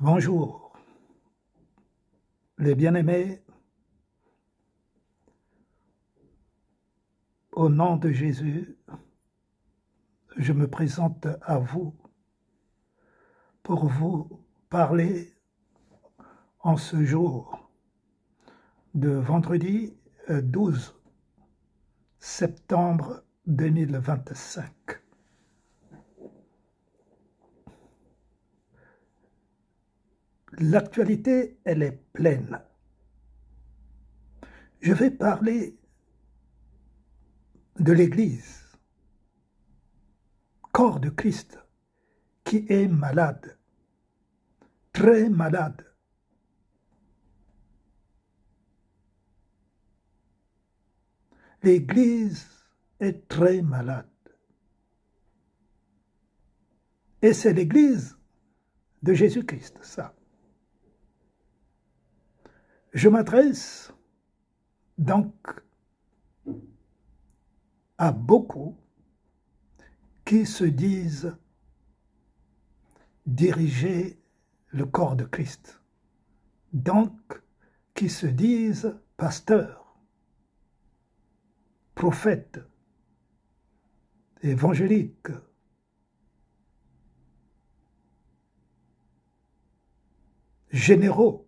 Bonjour, les bien-aimés, au nom de Jésus, je me présente à vous pour vous parler en ce jour de vendredi 12 septembre 2025. L'actualité, elle est pleine. Je vais parler de l'Église, corps de Christ, qui est malade, très malade. L'Église est très malade. Et c'est l'Église de Jésus-Christ, ça. Je m'adresse donc à beaucoup qui se disent diriger le corps de Christ, donc qui se disent pasteurs, prophètes, évangéliques, généraux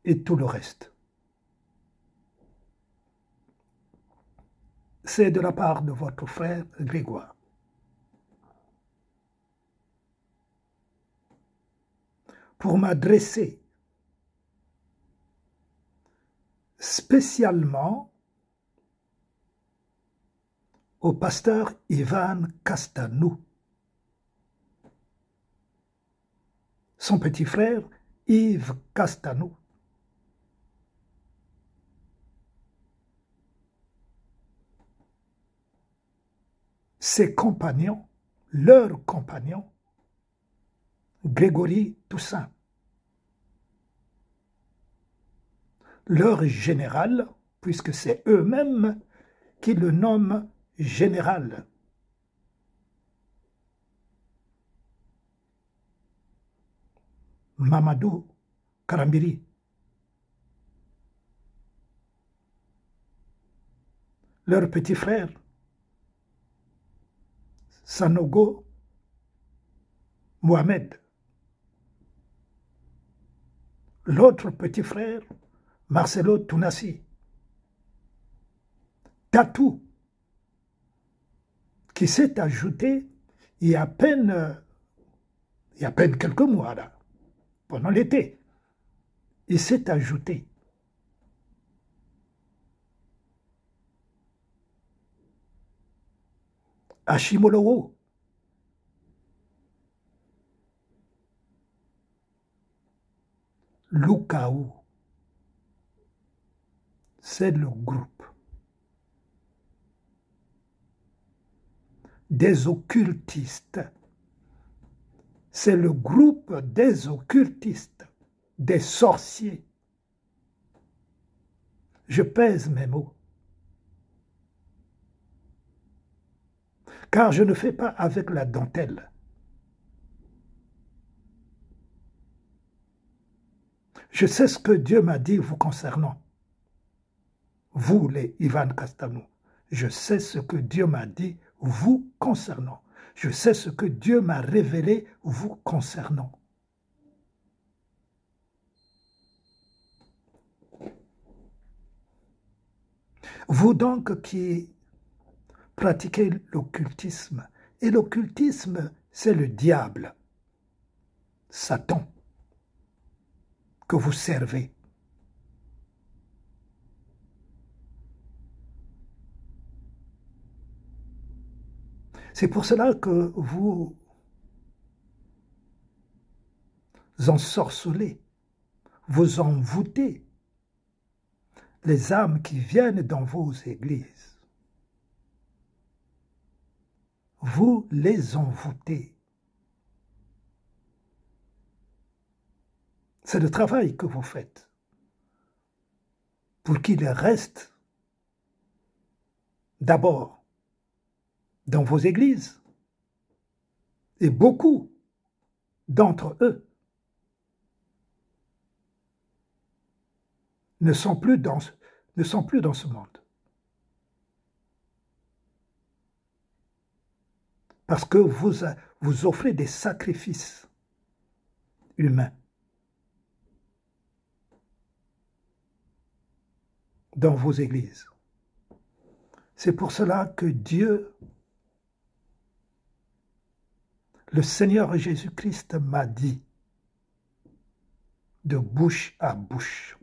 et tout le reste. C'est de la part de votre frère Grégoire. Pour m'adresser spécialement au pasteur Ivan Castanou, son petit frère Yves Castanou, ses compagnons, leurs compagnons, Grégory Toussaint, leur général, puisque c'est eux-mêmes qui le nomment général. Mamadou Karambiri, leur petit frère, Sanogo Mohamed, l'autre petit frère, Marcelo Tounassi, Tatou, qui s'est ajouté il y a à peine quelques mois, là, pendant l'été. Il s'est ajouté. Hashimolowo, Lukaou, c'est le groupe des occultistes. C'est le groupe des occultistes, des sorciers. Je pèse mes mots. Car je ne fais pas avec la dentelle. Je sais ce que Dieu m'a dit vous concernant. Vous, les Ivan Castanou, je sais ce que Dieu m'a dit vous concernant. Je sais ce que Dieu m'a révélé vous concernant. Vous donc qui pratiquez l'occultisme, et l'occultisme, c'est le diable, Satan, que vous servez. C'est pour cela que vous ensorcelez, vous envoûtez les âmes qui viennent dans vos églises. Vous les envoûtez. C'est le travail que vous faites pour qu'ils restent d'abord dans vos églises Et beaucoup d'entre eux ne sont plus dans ce monde. Parce que vous offrez des sacrifices humains dans vos églises. C'est pour cela que Dieu, le Seigneur Jésus-Christ m'a dit de bouche à bouche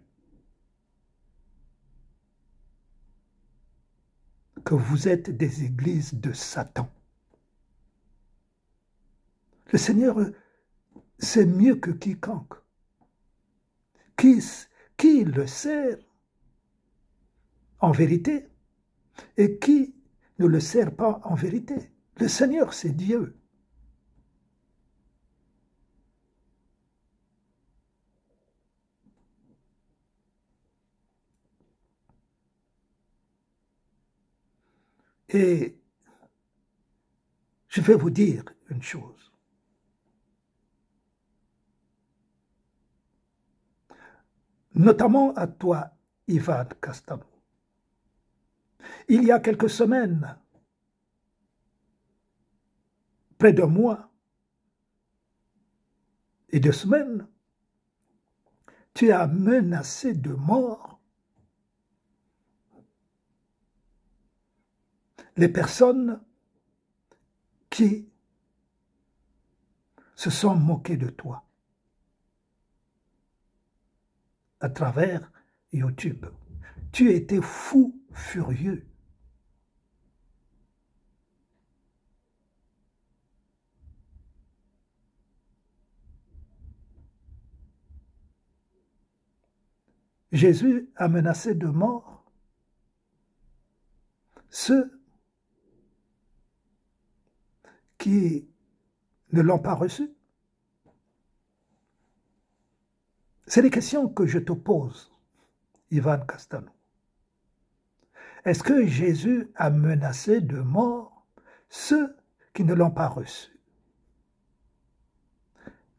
que vous êtes des églises de Satan. Le Seigneur sait mieux que quiconque qui le sert en vérité et qui ne le sert pas en vérité. Le Seigneur, c'est Dieu. Et je vais vous dire une chose. Notamment à toi, Ivan Castano. Il y a quelques semaines, près d'un mois et 2 semaines, tu as menacé de mort les personnes qui se sont moquées de toi à travers YouTube. Tu étais fou furieux. Jésus a menacé de mort ceux qui ne l'ont pas reçu. C'est les questions que je te pose, Ivan Castano. Est-ce que Jésus a menacé de mort ceux qui ne l'ont pas reçu?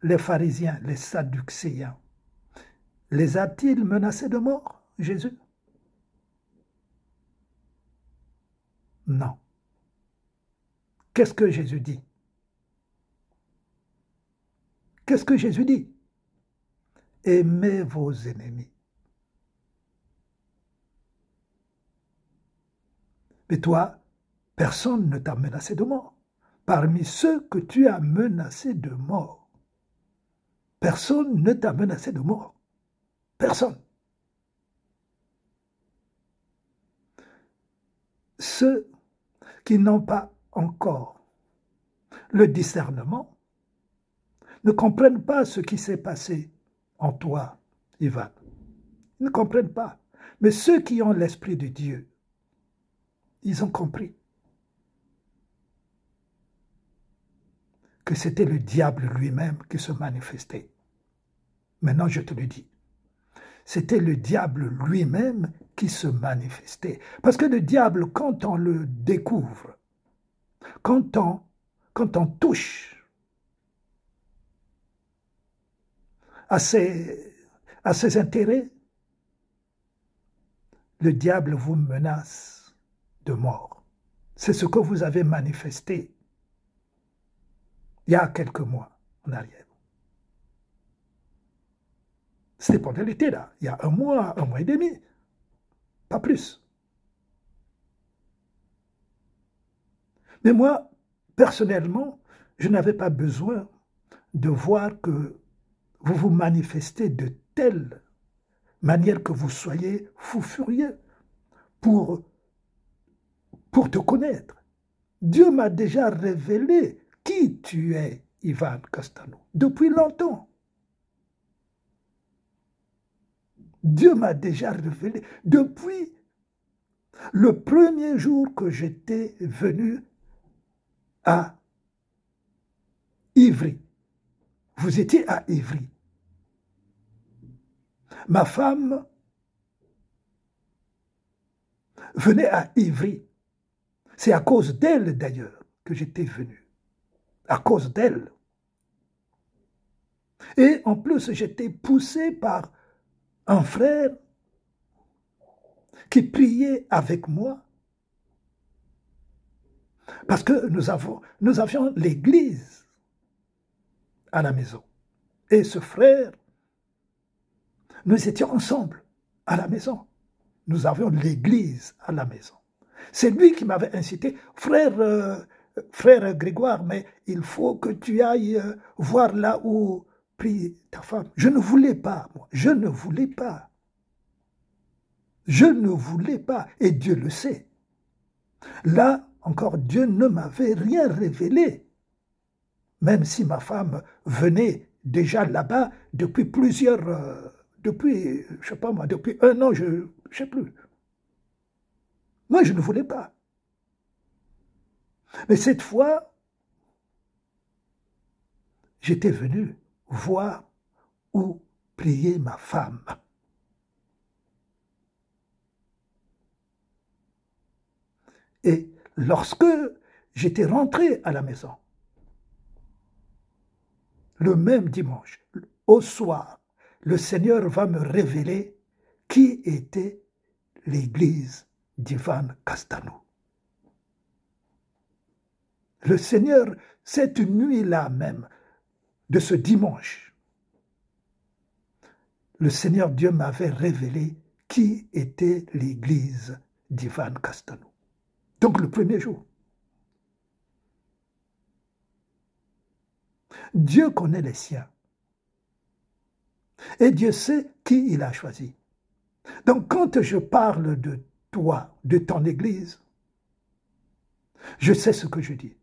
Les pharisiens, les sadducéens, les a-t-il menacés de mort, Jésus? Non. Qu'est-ce que Jésus dit? Qu'est-ce que Jésus dit? Aimez vos ennemis. Mais toi, personne ne t'a menacé de mort. Parmi ceux que tu as menacés de mort, personne ne t'a menacé de mort. Personne. Ceux qui n'ont pas encore le discernement ne comprennent pas ce qui s'est passé en toi, Ivan. Ils ne comprennent pas. Mais ceux qui ont l'Esprit de Dieu, ils ont compris que c'était le diable lui-même qui se manifestait. Maintenant, je te le dis. C'était le diable lui-même qui se manifestait. Parce que le diable, quand on le découvre, quand on touche à ses intérêts, le diable vous menace de mort. C'est ce que vous avez manifesté il y a quelques mois en arrière. C'était pendant l'été, là, il y a un mois et demi, pas plus. Mais moi, personnellement, je n'avais pas besoin de voir que vous vous manifestez de telle manière que vous soyez fou furieux pour te connaître. Dieu m'a déjà révélé qui tu es, Ivan Castano, depuis longtemps. Dieu m'a déjà révélé depuis le premier jour que j'étais venu à Ivry. Vous étiez à Ivry. Ma femme venait à Ivry. C'est à cause d'elle, d'ailleurs, que j'étais venu. à cause d'elle. Et en plus, j'étais poussé par un frère qui priait avec moi parce que nous avions l'église à la maison. Et ce frère, nous étions ensemble à la maison. Nous avions l'église à la maison. C'est lui qui m'avait incité, frère Grégoire, mais il faut que tu ailles voir là où prie ta femme. Je ne voulais pas, moi. Je ne voulais pas. Je ne voulais pas. Et Dieu le sait. Là, encore, Dieu ne m'avait rien révélé. Même si ma femme venait déjà là-bas depuis depuis, je sais pas moi, depuis 1 an, je ne sais plus. Moi, je ne voulais pas. Mais cette fois, j'étais venu voir où priait ma femme. Et lorsque j'étais rentré à la maison, le même dimanche, au soir, le Seigneur va me révéler qui était l'église d'Ivan Castelnau. Le Seigneur, cette nuit-là même, de ce dimanche, le Seigneur Dieu m'avait révélé qui était l'église d'Ivan Castelnau. Donc le premier jour. Dieu connaît les siens. Et Dieu sait qui il a choisi. Donc quand je parle de toi, de ton église, je sais ce que je dis.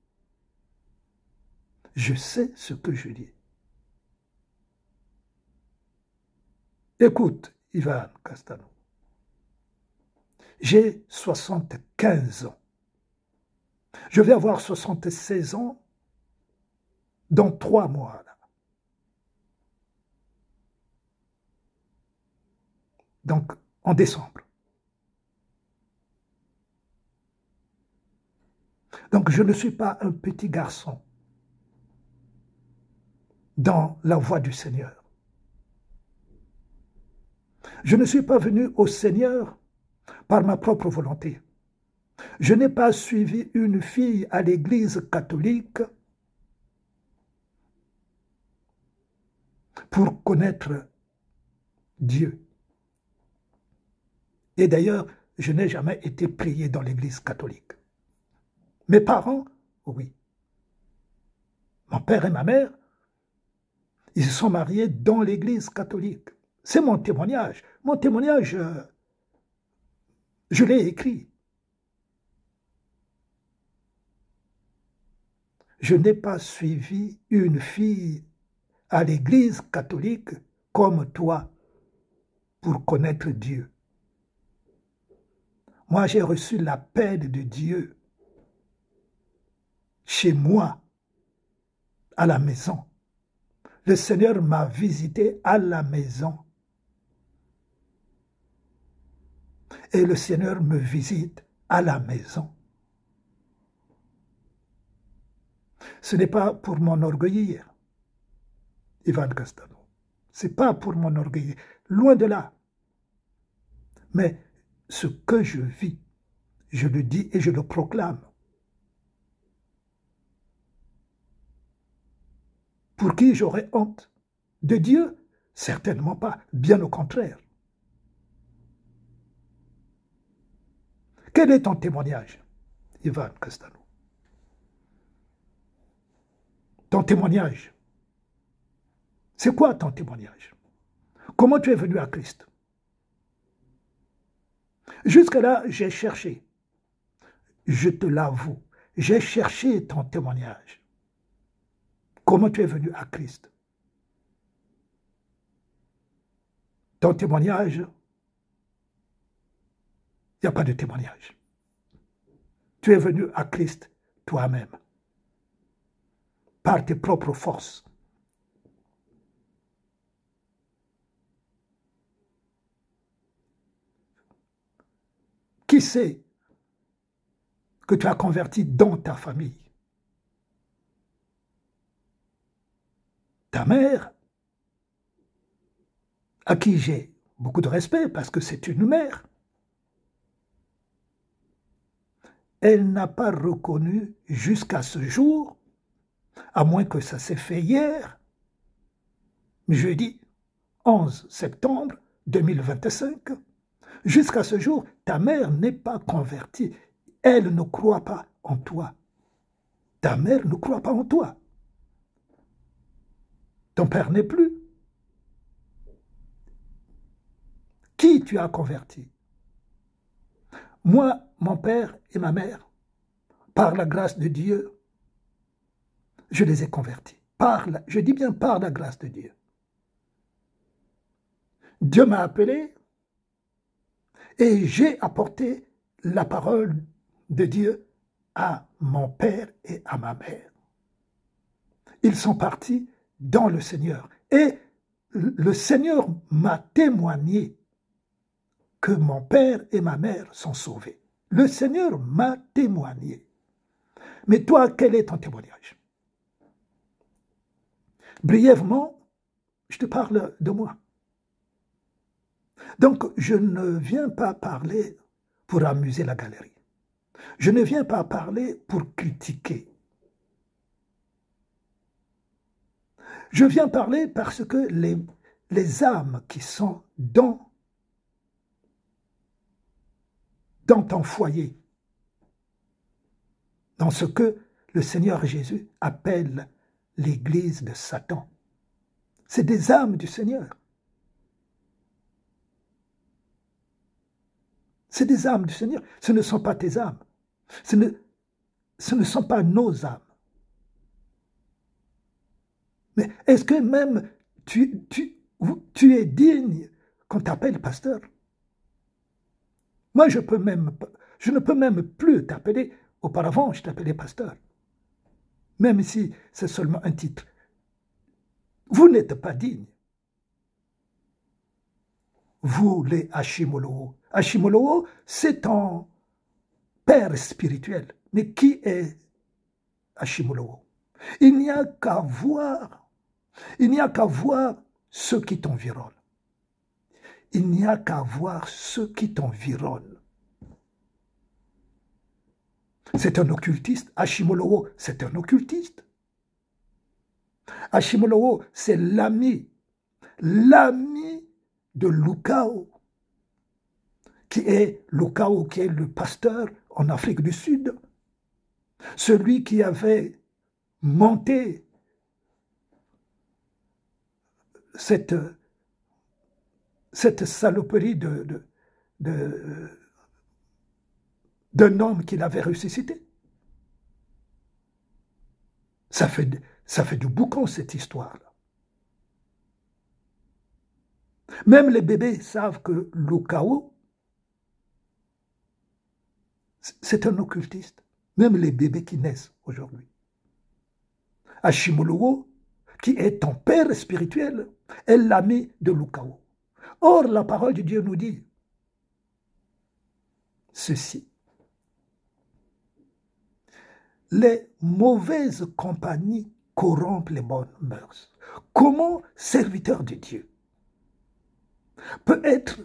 Je sais ce que je dis. Écoute, Ivan Castelnau, j'ai 75 ans. Je vais avoir 76 ans dans 3 mois. Là. Donc, en décembre. Donc, je ne suis pas un petit garçon dans la voie du Seigneur. Je ne suis pas venu au Seigneur par ma propre volonté. Je n'ai pas suivi une fille à l'église catholique pour connaître Dieu. Et d'ailleurs, je n'ai jamais été prié dans l'église catholique. Mes parents, oui. Mon père et ma mère, ils se sont mariés dans l'église catholique. C'est mon témoignage. Mon témoignage, je l'ai écrit. Je n'ai pas suivi une fille à l'église catholique comme toi pour connaître Dieu. Moi, j'ai reçu l'appel de Dieu chez moi, à la maison. Le Seigneur m'a visité à la maison. Et le Seigneur me visite à la maison. Ce n'est pas pour m'enorgueillir, Ivan Castelnau. Ce n'est pas pour m'enorgueillir, loin de là. Mais ce que je vis, je le dis et je le proclame. Pour qui j'aurais honte? De Dieu? Certainement pas, bien au contraire. Quel est ton témoignage, Ivan Castelnau? Ton témoignage. C'est quoi ton témoignage? Comment tu es venu à Christ? Jusque-là, j'ai cherché. Je te l'avoue, j'ai cherché ton témoignage. Comment tu es venu à Christ? Ton témoignage, il n'y a pas de témoignage. Tu es venu à Christ toi-même, par tes propres forces. Qui sait que tu as converti dans ta famille? Ta mère, à qui j'ai beaucoup de respect parce que c'est une mère, elle n'a pas reconnu jusqu'à ce jour, à moins que ça s'est fait hier, jeudi 11 septembre 2025, jusqu'à ce jour, ta mère n'est pas convertie. Elle ne croit pas en toi. Ta mère ne croit pas en toi. Ton père n'est plus. Qui tu as converti? Moi, mon père et ma mère, par la grâce de Dieu, je les ai convertis. Je dis bien par la grâce de Dieu. Dieu m'a appelé et j'ai apporté la parole de Dieu à mon père et à ma mère. Ils sont partis dans le Seigneur. Et le Seigneur m'a témoigné que mon père et ma mère sont sauvés. Le Seigneur m'a témoigné. Mais toi, quel est ton témoignage? Brièvement, je te parle de moi. Donc, je ne viens pas parler pour amuser la galerie. Je ne viens pas parler pour critiquer. Je viens parler parce que les âmes qui sont dans ton foyer, dans ce que le Seigneur Jésus appelle l'église de Satan, c'est des âmes du Seigneur. C'est des âmes du Seigneur. Ce ne sont pas tes âmes. Ce ne sont pas nos âmes. Mais est-ce que même tu es digne qu'on t'appelle pasteur? Moi, je ne peux même plus t'appeler. Auparavant, je t'appelais pasteur. Même si c'est seulement un titre. Vous n'êtes pas digne. Vous, les Hashimolowo. Hashimolowo, c'est ton père spirituel. Mais qui est Hashimolowo? Il n'y a qu'à voir ceux qui t'environnent. Il n'y a qu'à voir ceux qui t'environnent. C'est un occultiste. Hashimolowo, c'est un occultiste. Hashimolowo, c'est l'ami de Lukao, qui est le pasteur en Afrique du Sud. Celui qui avait monté cette saloperie d'un homme qu'il avait ressuscité. Ça fait du boucan, cette histoire-là. Même les bébés savent que Lukao, c'est un occultiste. Même les bébés qui naissent aujourd'hui. Hashimolowo, qui est ton père spirituel, est l'ami de Lukao. Or, la parole de Dieu nous dit ceci. Les mauvaises compagnies corrompent les bonnes mœurs. Comment serviteur de Dieu peut être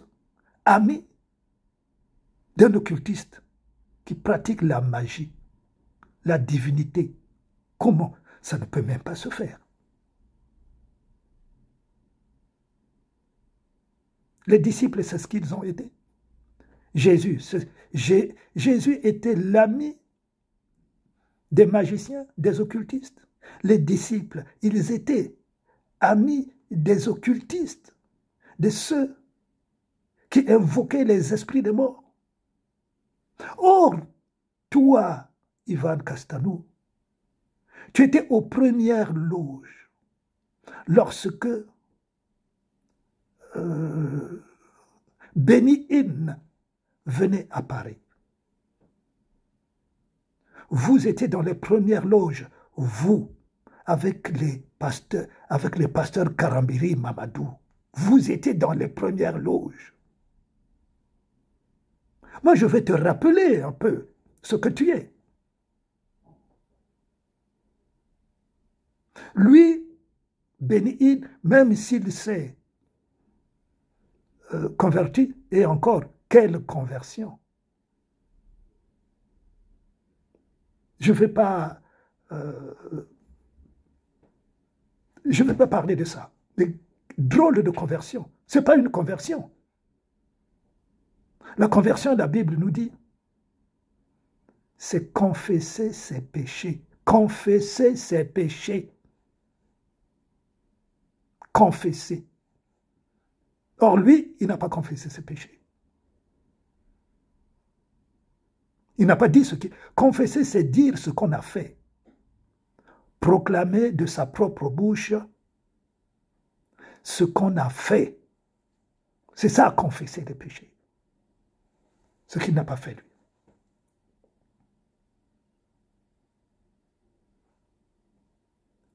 ami d'un occultiste qui pratique la magie, la divinité? Comment? Ça ne peut même pas se faire. Les disciples, c'est ce qu'ils ont été. Jésus était l'ami des magiciens, des occultistes. Les disciples, ils étaient amis des occultistes, de ceux qui invoquaient les esprits des morts. Or, toi, Ivan Castelnau, tu étais aux premières loges lorsque Benny Hinn venait à Paris. Vous étiez dans les premières loges, vous, avec les pasteurs Karambiri Mamadou. Vous étiez dans les premières loges. Moi, je vais te rappeler un peu ce que tu es. Lui, Béni-in, même s'il s'est converti, et encore, quelle conversion! Je ne vais pas parler de ça. Mais drôle de conversion. Ce n'est pas une conversion. La conversion, la Bible nous dit, c'est confesser ses péchés. Confesser ses péchés. Confesser. Or, lui, il n'a pas confessé ses péchés. Il n'a pas dit ce qui... Confesser, c'est dire ce qu'on a fait. Proclamer de sa propre bouche ce qu'on a fait. C'est ça, confesser les péchés. Ce qu'il n'a pas fait, lui.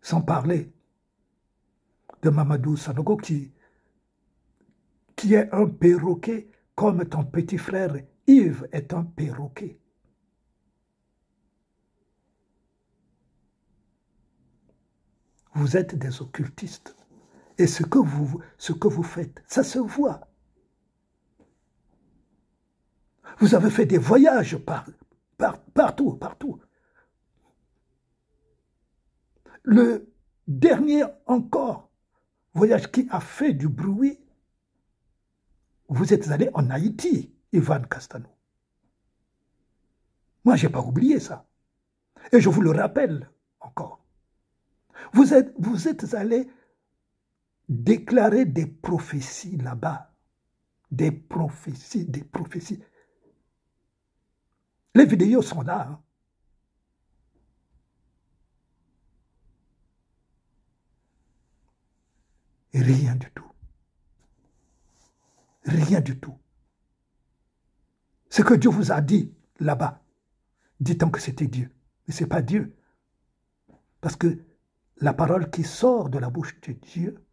Sans parler de Mamadou Sanogo qui est un perroquet comme ton petit frère Yves est un perroquet. Vous êtes des occultistes. Et ce que vous faites, ça se voit. Vous avez fait des voyages partout. Le dernier encore voyage qui a fait du bruit, vous êtes allé en Haïti, Ivan Castelnau. Moi, je n'ai pas oublié ça. Et je vous le rappelle encore. Vous êtes allé déclarer des prophéties là-bas. Des prophéties. Les vidéos sont là. Hein. Et rien du tout. Rien du tout. Ce que Dieu vous a dit là-bas, dit-on que c'était Dieu. Mais ce n'est pas Dieu. Parce que la parole qui sort de la bouche de Dieu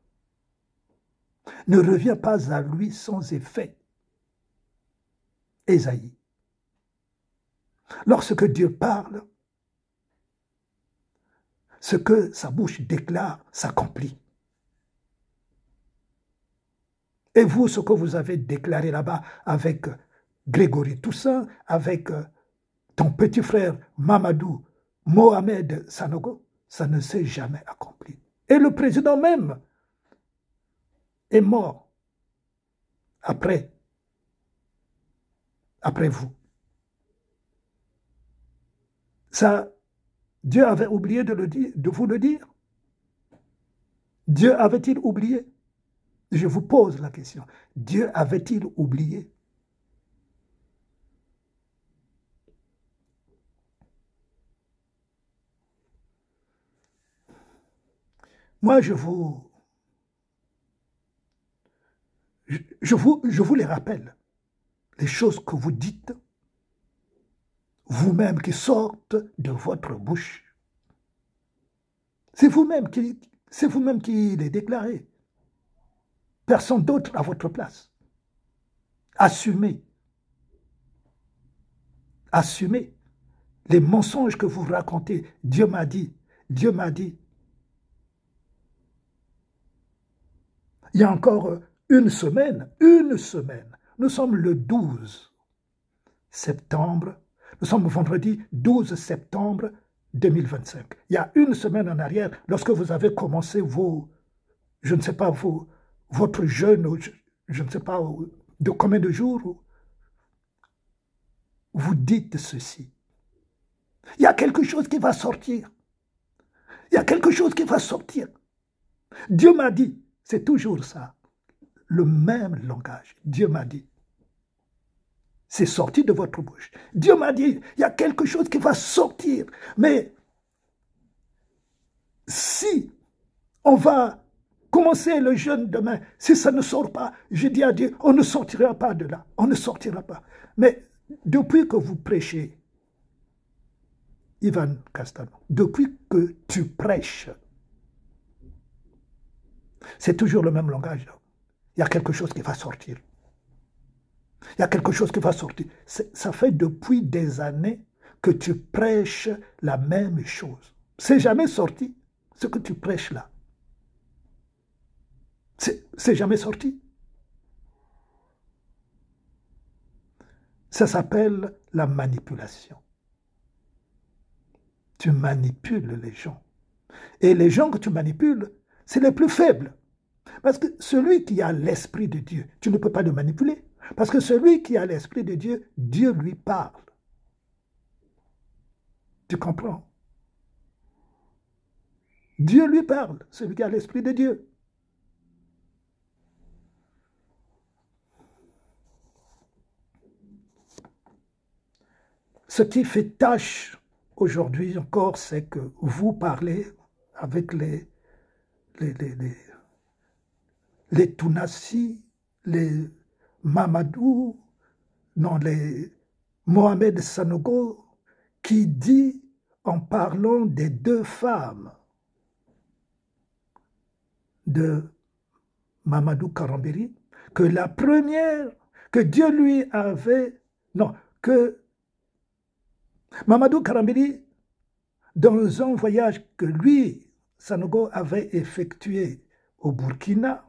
ne revient pas à lui sans effet. Ésaïe. Lorsque Dieu parle, ce que sa bouche déclare s'accomplit. Et vous, ce que vous avez déclaré là-bas avec Grégory Toussaint, avec ton petit frère Mamadou Mohamed Sanogo, ça ne s'est jamais accompli. Et le président même est mort après vous. Ça, Dieu avait oublié de vous le dire. Dieu avait-il oublié? Je vous pose la question. Dieu avait-il oublié? Moi, je vous les rappelle. Les choses que vous dites, vous-même qui sortent de votre bouche. C'est vous-même qui les déclarez. Personne d'autre à votre place. Assumez. Assumez les mensonges que vous racontez. Dieu m'a dit. Dieu m'a dit. Il y a encore une semaine, nous sommes le 12 septembre, nous sommes vendredi 12 septembre 2025. Il y a une semaine en arrière, lorsque vous avez commencé je ne sais pas, votre jeûne, je ne sais pas de combien de jours, vous dites ceci. Il y a quelque chose qui va sortir. Il y a quelque chose qui va sortir. Dieu m'a dit, c'est toujours ça, le même langage. Dieu m'a dit. C'est sorti de votre bouche. Dieu m'a dit, il y a quelque chose qui va sortir. Mais si on va commencer le jeûne demain, si ça ne sort pas, je dis à Dieu, on ne sortira pas de là. On ne sortira pas. Mais depuis que vous prêchez, Ivan Castelnau, depuis que tu prêches, c'est toujours le même langage. Il y a quelque chose qui va sortir. Il y a quelque chose qui va sortir. Ça fait depuis des années que tu prêches la même chose. C'est jamais sorti, ce que tu prêches là. C'est jamais sorti. Ça s'appelle la manipulation. Tu manipules les gens. Et les gens que tu manipules, c'est les plus faibles. Parce que celui qui a l'Esprit de Dieu, tu ne peux pas le manipuler. Parce que celui qui a l'Esprit de Dieu, Dieu lui parle. Tu comprends? Dieu lui parle, celui qui a l'Esprit de Dieu. Ce qui fait tâche aujourd'hui encore, c'est que vous parlez avec les Tounassi, les Mamadou, non, les Mohamed Sanogo, qui dit, en parlant des deux femmes de Mamadou Karambiri, que la première, que Dieu lui avait, non, que Mamadou Karambiri, dans un voyage que lui, Sanogo, avait effectué au Burkina,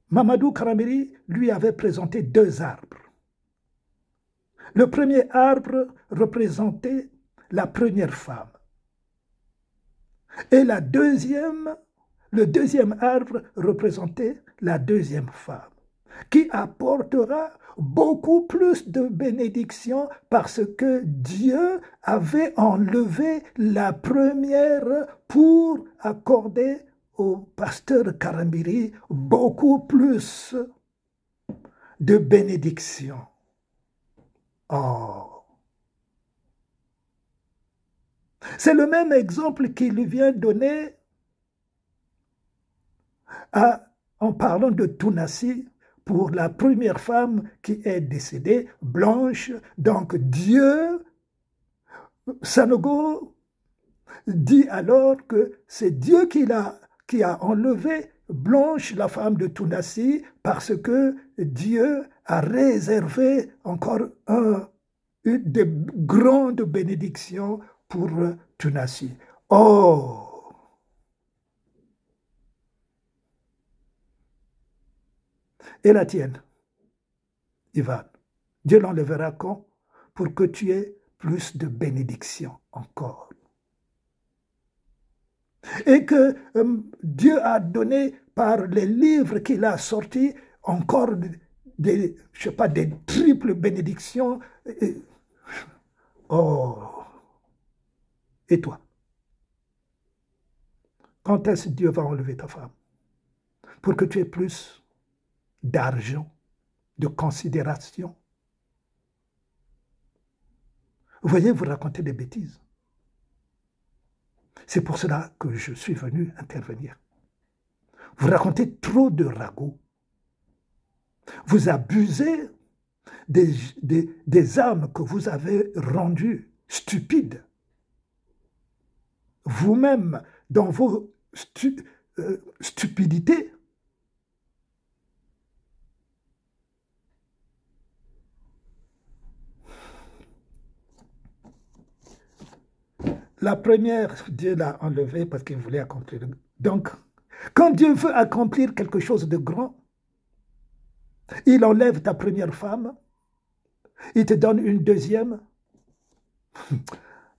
Mamadou Karambiri lui avait présenté deux arbres. Le premier arbre représentait la première femme. Et le deuxième arbre représentait la deuxième femme, qui apportera beaucoup plus de bénédictions parce que Dieu avait enlevé la première pour accorder au pasteur Karambiri beaucoup plus de bénédictions. Oh! C'est le même exemple qu'il vient donner en parlant de Tounassi pour la première femme qui est décédée, Blanche. Donc Dieu, Sanogo, dit alors que c'est Dieu qui a enlevé Blanche, la femme de Tounassi, parce que Dieu a réservé encore une des grandes bénédictions pour Tounassi. Oh! Et la tienne, Ivan, Dieu l'enlèvera quand? Pour que tu aies plus de bénédictions encore. Et que Dieu a donné par les livres qu'il a sortis encore des, je sais pas, des triples bénédictions. Oh! Et toi? Quand est-ce que Dieu va enlever ta femme? Pour que tu aies plus d'argent, de considération. Vous voyez, vous racontez des bêtises. C'est pour cela que je suis venu intervenir. Vous racontez trop de ragots. Vous abusez des âmes que vous avez rendues stupides. Vous-même, dans vos stupidités, la première, Dieu l'a enlevée parce qu'il voulait accomplir. Donc, quand Dieu veut accomplir quelque chose de grand, il enlève ta première femme, il te donne une deuxième.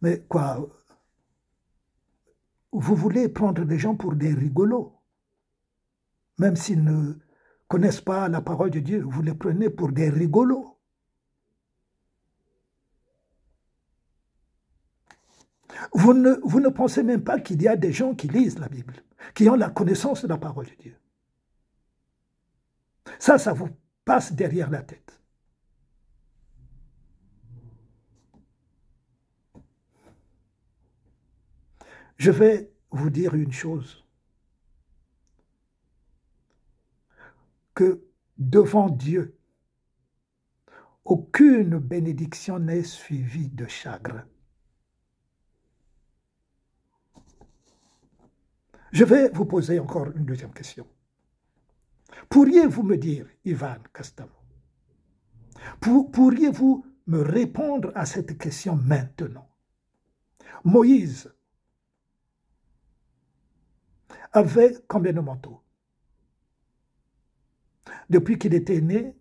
Mais quoi? Vous voulez prendre les gens pour des rigolos. Même s'ils ne connaissent pas la parole de Dieu, vous les prenez pour des rigolos. Vous ne pensez même pas qu'il y a des gens qui lisent la Bible, qui ont la connaissance de la parole de Dieu. Ça vous passe derrière la tête. Je vais vous dire une chose, que devant Dieu, aucune bénédiction n'est suivie de chagrin. Je vais vous poser encore une deuxième question. Pourriez-vous me dire, Ivan Castamo, pourriez-vous me répondre à cette question maintenant? Moïse avait combien de manteaux? depuis qu'il était né,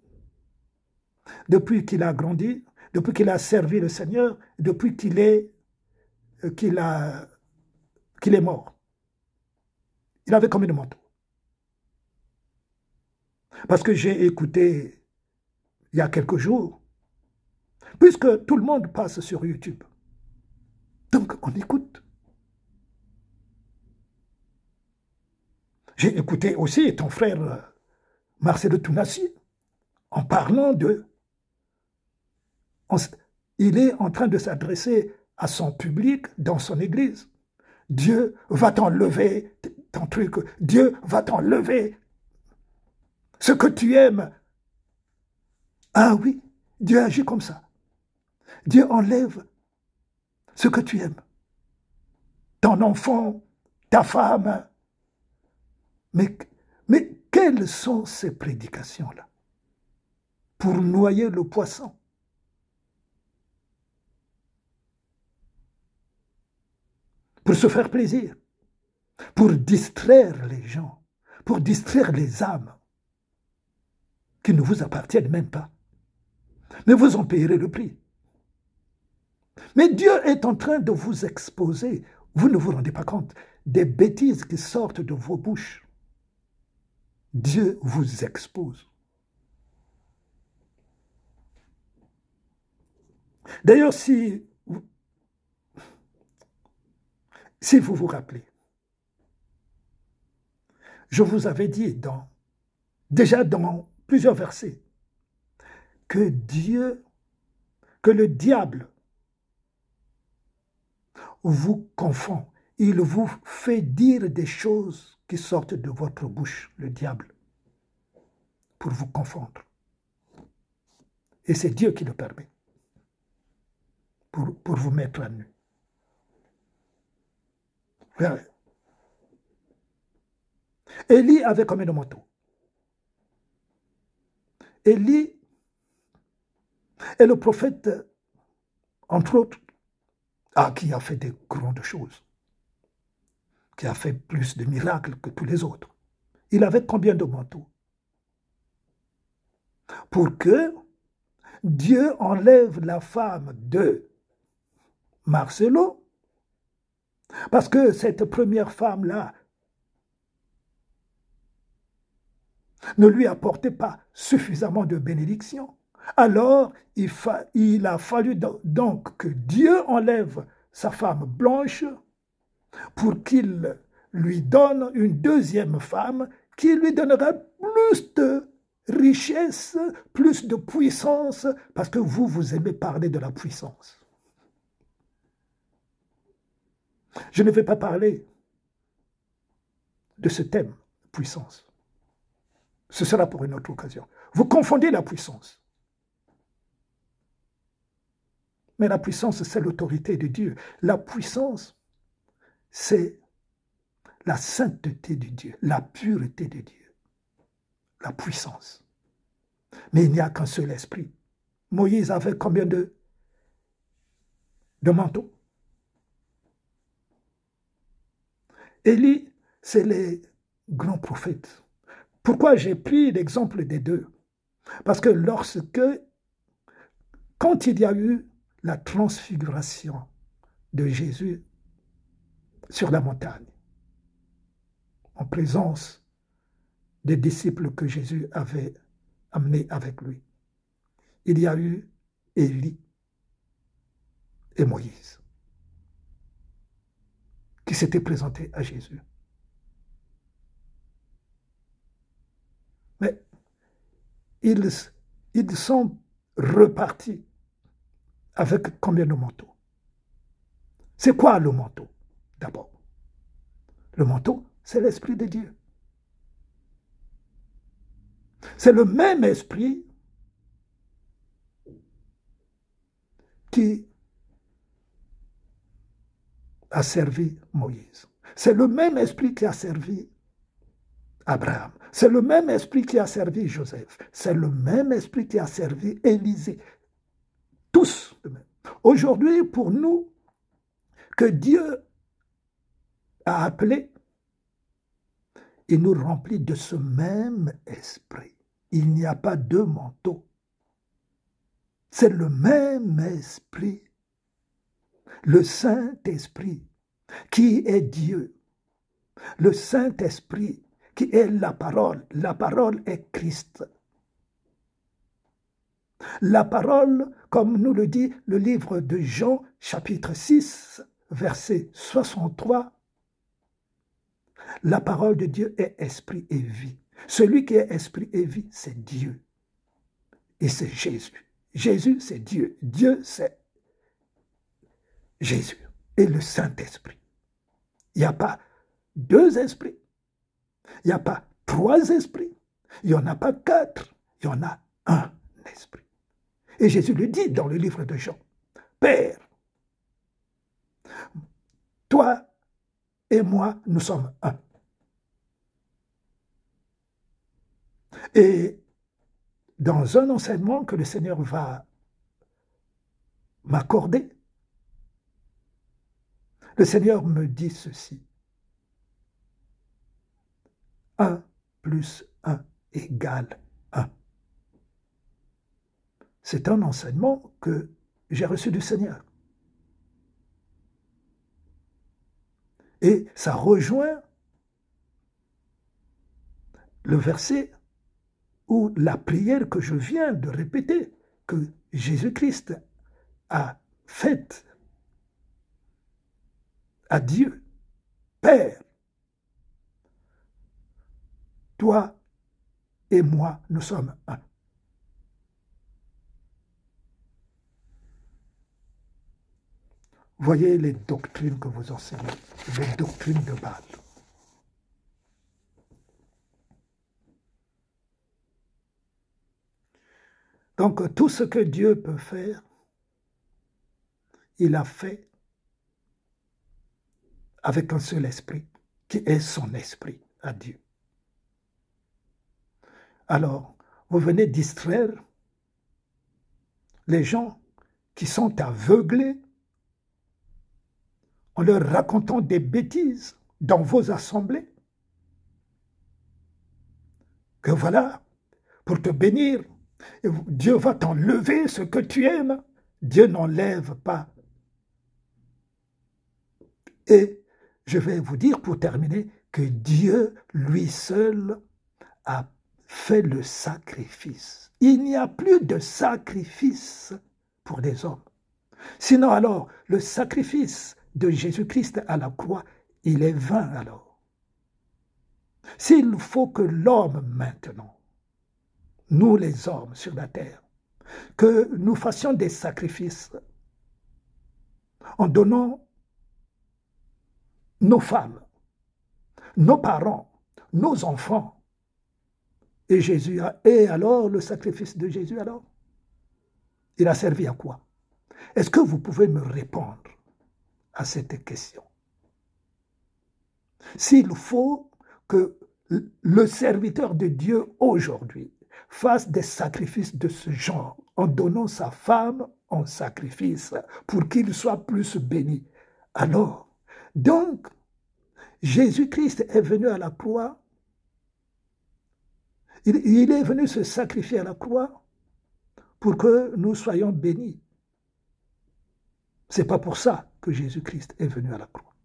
depuis qu'il a grandi, depuis qu'il a servi le Seigneur, depuis qu'il est mort. Il avait combien de manteaux? Parce que j'ai écouté il y a quelques jours, puisque tout le monde passe sur YouTube. Donc on écoute. J'ai écouté aussi ton frère Marcelo Tounassi en parlant de... Il est en train de s'adresser à son public dans son église. Dieu va t'enlever ton truc. Dieu va t'enlever ce que tu aimes. Ah oui, Dieu agit comme ça. Dieu enlève ce que tu aimes. Ton enfant, ta femme. Mais quelles sont ces prédications-là? Pour noyer le poisson. Pour se faire plaisir. Pour distraire les gens. Pour distraire les âmes qui ne vous appartiennent même pas. Mais vous en payerez le prix. Mais Dieu est en train de vous exposer, vous ne vous rendez pas compte, des bêtises qui sortent de vos bouches. Dieu vous expose. D'ailleurs, si vous vous rappelez, je vous avais dit déjà dans plusieurs versets que le diable vous confond. Il vous fait dire des choses qui sortent de votre bouche, le diable, pour vous confondre. Et c'est Dieu qui le permet, pour vous mettre à nu. Élie avait combien de manteaux? Élie est le prophète, entre autres, qui a fait des grandes choses, qui a fait plus de miracles que tous les autres. Il avait combien de manteaux? Pour que Dieu enlève la femme de Marcelo, parce que cette première femme-là ne lui apportait pas suffisamment de bénédiction. Alors, il a fallu donc que Dieu enlève sa femme blanche pour qu'il lui donne une deuxième femme qui lui donnera plus de richesse, plus de puissance, parce que vous aimez parler de la puissance. Je ne vais pas parler de ce thème, puissance. Ce sera pour une autre occasion. Vous confondez la puissance. Mais la puissance, c'est l'autorité de Dieu. La puissance, c'est la sainteté de Dieu, la pureté de Dieu. La puissance. Mais il n'y a qu'un seul esprit. Moïse avait combien de manteaux? Élie, c'est les grands prophètes. Pourquoi j'ai pris l'exemple des deux? Parce que quand il y a eu la transfiguration de Jésus sur la montagne, en présence des disciples que Jésus avait amenés avec lui, il y a eu Élie et Moïse qui s'étaient présentés à Jésus. Mais ils sont repartis avec combien de manteaux? C'est quoi le manteau, d'abord? Le manteau, c'est l'Esprit de Dieu. C'est le même esprit qui a servi Moïse. C'est le même esprit qui a servi Abraham. C'est le même esprit qui a servi Joseph. C'est le même esprit qui a servi Élisée. Tous. Aujourd'hui, pour nous, que Dieu a appelé, il nous remplit de ce même esprit. il n'y a pas deux manteaux. C'est le même esprit, le Saint-Esprit, qui est Dieu. Le Saint-Esprit, qui est la parole. La parole est Christ. La parole, comme nous le dit le livre de Jean, chapitre 6, verset 63, la parole de Dieu est esprit et vie. Celui qui est esprit et vie, c'est Dieu. Et c'est Jésus. Jésus, c'est Dieu. Dieu, c'est Jésus. Et le Saint-Esprit. Il n'y a pas deux esprits. Il n'y a pas trois esprits. Il n'y en a pas quatre. Il y en a un esprit. Et Jésus le dit dans le livre de Jean. Père, toi et moi, nous sommes un. Et dans un enseignement que le Seigneur va m'accorder, le Seigneur me dit ceci. 1 plus 1 égale 1. C'est un enseignement que j'ai reçu du Seigneur. Et ça rejoint le verset ou la prière que je viens de répéter, que Jésus-Christ a faite à Dieu. Père, toi et moi, nous sommes un. Voyez les doctrines que vous enseignez, les doctrines de base. Donc, tout ce que Dieu peut faire, il a fait avec un seul esprit, qui est son esprit à Dieu. Alors, vous venez distraire les gens qui sont aveuglés en leur racontant des bêtises dans vos assemblées. Que voilà, pour te bénir, Dieu va t'enlever ce que tu aimes. Dieu n'enlève pas. Et je vais vous dire pour terminer que Dieu, lui seul, a fait le sacrifice. Il n'y a plus de sacrifice pour des hommes. Sinon alors, le sacrifice de Jésus-Christ à la croix, il est vain alors. S'il faut que l'homme maintenant, nous les hommes sur la terre, que nous fassions des sacrifices en donnant nos femmes, nos parents, nos enfants, et Jésus et alors le sacrifice de Jésus alors, il a servi à quoi? Est-ce que vous pouvez me répondre à cette question? S'il faut que le serviteur de Dieu aujourd'hui fasse des sacrifices de ce genre en donnant sa femme en sacrifice pour qu'il soit plus béni, alors, donc, Jésus-Christ est venu à la croix, il est venu se sacrifier à la croix pour que nous soyons bénis. Ce n'est pas pour ça que Jésus-Christ est venu à la croix.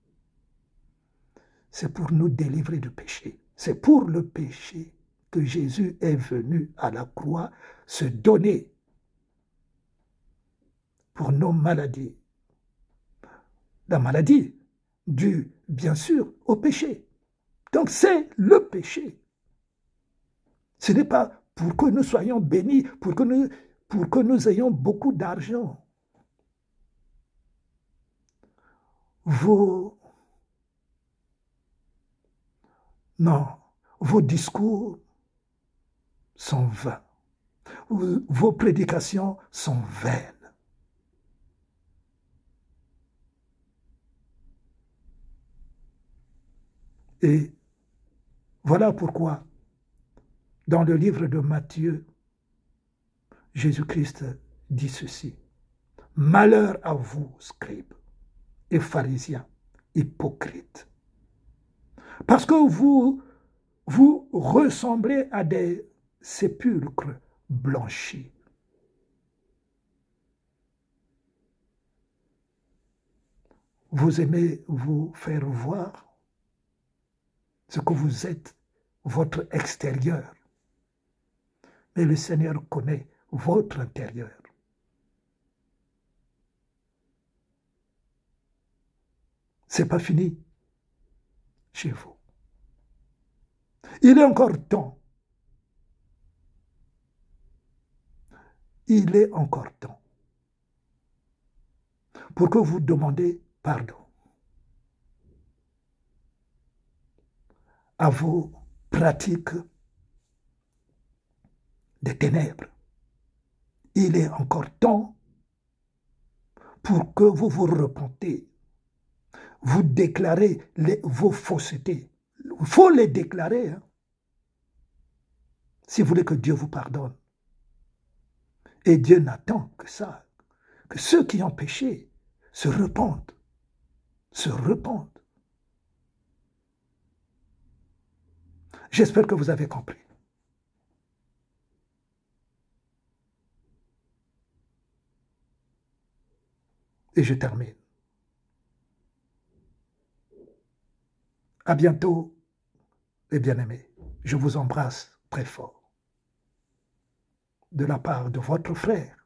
C'est pour nous délivrer du péché. C'est pour le péché que Jésus est venu à la croix se donner pour nos maladies. La maladie due, bien sûr, au péché. Donc c'est le péché. Ce n'est pas pour que nous soyons bénis, pour que nous ayons beaucoup d'argent. Vos discours sont vains. Vos prédications sont vaines. Et voilà pourquoi, dans le livre de Matthieu, Jésus-Christ dit ceci. « Malheur à vous, scribes et pharisiens, hypocrites, parce que vous ressemblez à des sépulcre blanchi. Vous aimez vous faire voir ce que vous êtes, votre extérieur. Mais le Seigneur connaît votre intérieur. Ce n'est pas fini chez vous. Il est encore temps. Il est encore temps pour que vous demandiez pardon à vos pratiques des ténèbres. Il est encore temps pour que vous vous repentez. Vous déclarez vos faussetés. Il faut les déclarer, hein, si vous voulez que Dieu vous pardonne. Et Dieu n'attend que ça, que ceux qui ont péché se repentent, se repentent. J'espère que vous avez compris. Et je termine. À bientôt, les bien-aimés. Je vous embrasse très fort. De la part de votre frère,